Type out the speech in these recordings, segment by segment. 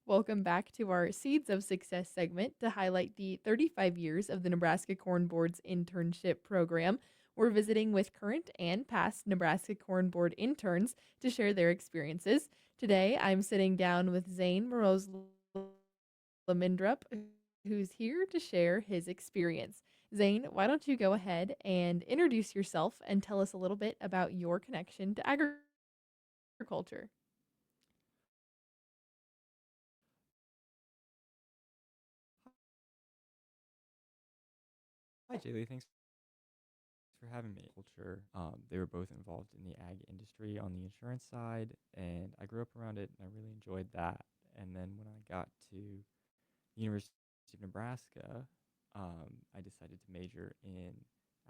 Welcome back to our Seeds of Success segment to highlight the 35 years of the Nebraska Corn Board's internship program. We're visiting with current and past Nebraska Corn Board interns to share their experiences. Today, I'm sitting down with Zane Moroz Lamindrup, who's here to share his experience. Zane, why don't you go ahead and introduce yourself and tell us a little bit about your connection to agriculture? Hi, Jaylee. Thanks for having me. Culture. They were both involved in the ag industry on the insurance side, and I grew up around it, and I really enjoyed that. And then when I got to the University of Nebraska, I decided to major in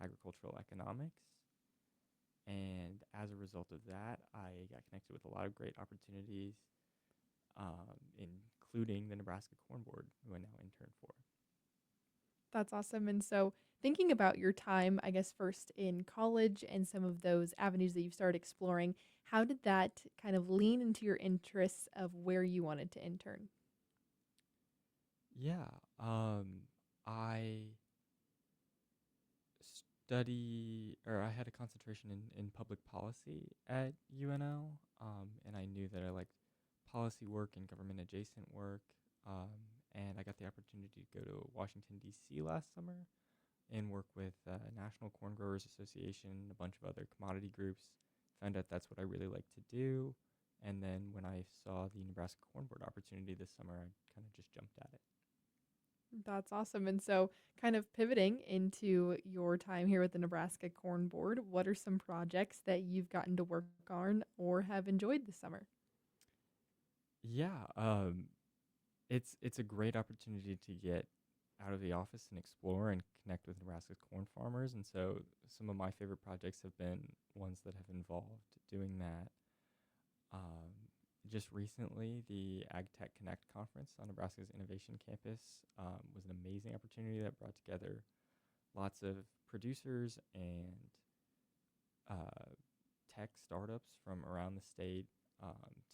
agricultural economics. And as a result of that, I got connected with a lot of great opportunities, including the Nebraska Corn Board, who I now intern for. That's awesome. And so, thinking about your time, I guess, first in college and some of those avenues that you've started exploring, how did that kind of lean into your interests of where you wanted to intern? Yeah, I I had a concentration in public policy at UNL, and I knew that I liked policy work and government adjacent work. And I got the opportunity to go to Washington, D.C. last summer and work with National Corn Growers Association and a bunch of other commodity groups. Found out that's what I really like to do. And then when I saw the Nebraska Corn Board opportunity this summer, I kind of just jumped at it. That's awesome. And so, kind of pivoting into your time here with the Nebraska Corn Board, what are some projects that you've gotten to work on or have enjoyed this summer? Yeah, it's a great opportunity to get out of the office and explore and connect with Nebraska's corn farmers. And so some of my favorite projects have been ones that have involved doing that. Um, just recently, the Ag Tech Connect conference on Nebraska's Innovation Campus was an amazing opportunity that brought together lots of producers and uh, tech startups from around the state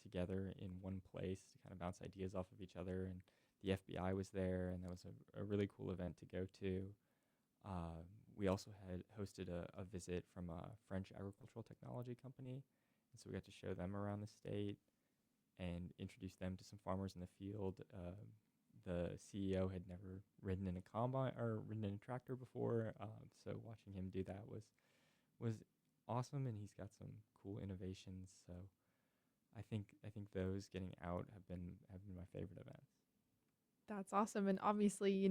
together in one place to kind of bounce ideas off of each other. And the FBI was there, and that was a really cool event to go to. Um, we also had hosted a visit from a French agricultural technology company, and so we got to show them around the state and introduce them to some farmers in the field. The CEO had never ridden in a combine or ridden in a tractor before, so watching him do that was awesome, and he's got some cool innovations. So I think those getting out have been my favorite events. That's awesome. And obviously,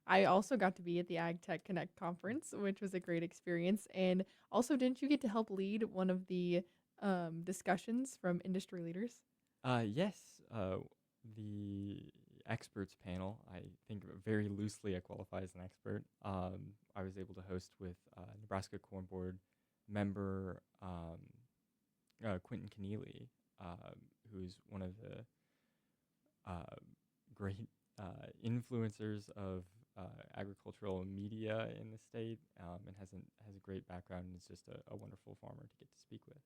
I also got to be at the Ag Tech Connect conference, which was a great experience. And also, didn't you get to help lead one of the discussions from industry leaders? Yes, the experts panel. I think very loosely I qualify as an expert. I was able to host with Nebraska Corn Board member Quentin Keneally, who's one of the uh, great influencers of agricultural media in the state, and has a great background and is just a wonderful farmer to get to speak with.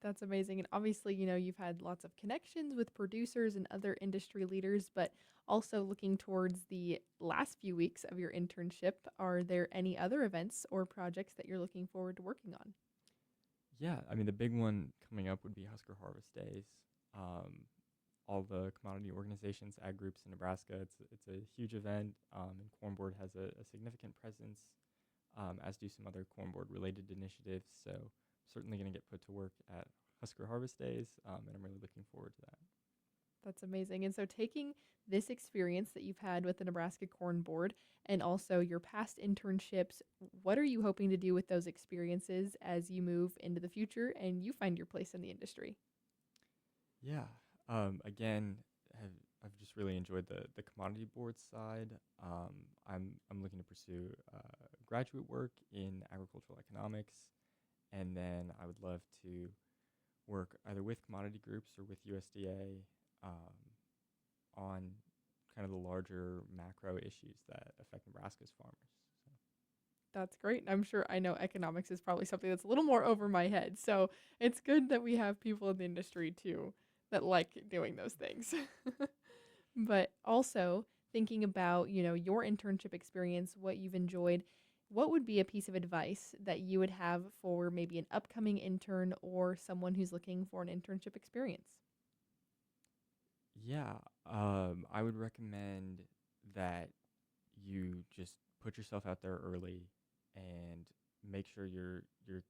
That's amazing. And obviously, you've had lots of connections with producers and other industry leaders, but also looking towards the last few weeks of your internship, are there any other events or projects that you're looking forward to working on? Yeah, I mean the big one coming up would be Husker Harvest Days. Um, all the commodity organizations, ag groups in Nebraska. It's a huge event, and Corn Board has a significant presence, as do some other Corn Board related initiatives. So certainly going to get put to work at Husker Harvest Days, and I'm really looking forward to that. That's amazing. And so, taking this experience that you've had with the Nebraska Corn Board and also your past internships, what are you hoping to do with those experiences as you move into the future and you find your place in the industry? Yeah. Again, have I've just really enjoyed the commodity board side. I'm looking to pursue graduate work in agricultural economics, and then I would love to work either with commodity groups or with USDA on kind of the larger macro issues that affect Nebraska's farmers. So, That's great. I'm sure I know economics is probably something that's a little more over my head. So it's good that we have people in the industry that like doing those things. But also thinking about, your internship experience, what you've enjoyed, what would be a piece of advice that you would have for maybe an upcoming intern or someone who's looking for an internship experience? Yeah, I would recommend that you just put yourself out there early and make sure you're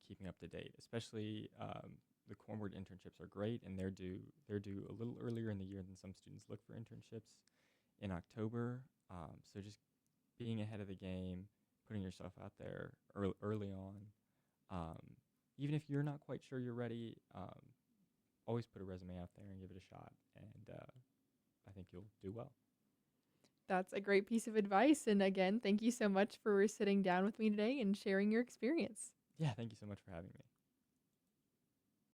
keeping up to date. Especially the cornboard internships are great, and they're due a little earlier in the year than some students look for internships in October. So just being ahead of the game, putting yourself out there early on. Um, Even if you're not quite sure you're ready, always put a resume out there and give it a shot, and I think you'll do well. That's a great piece of advice. And again, thank you so much for sitting down with me today and sharing your experience. Yeah, thank you so much for having me.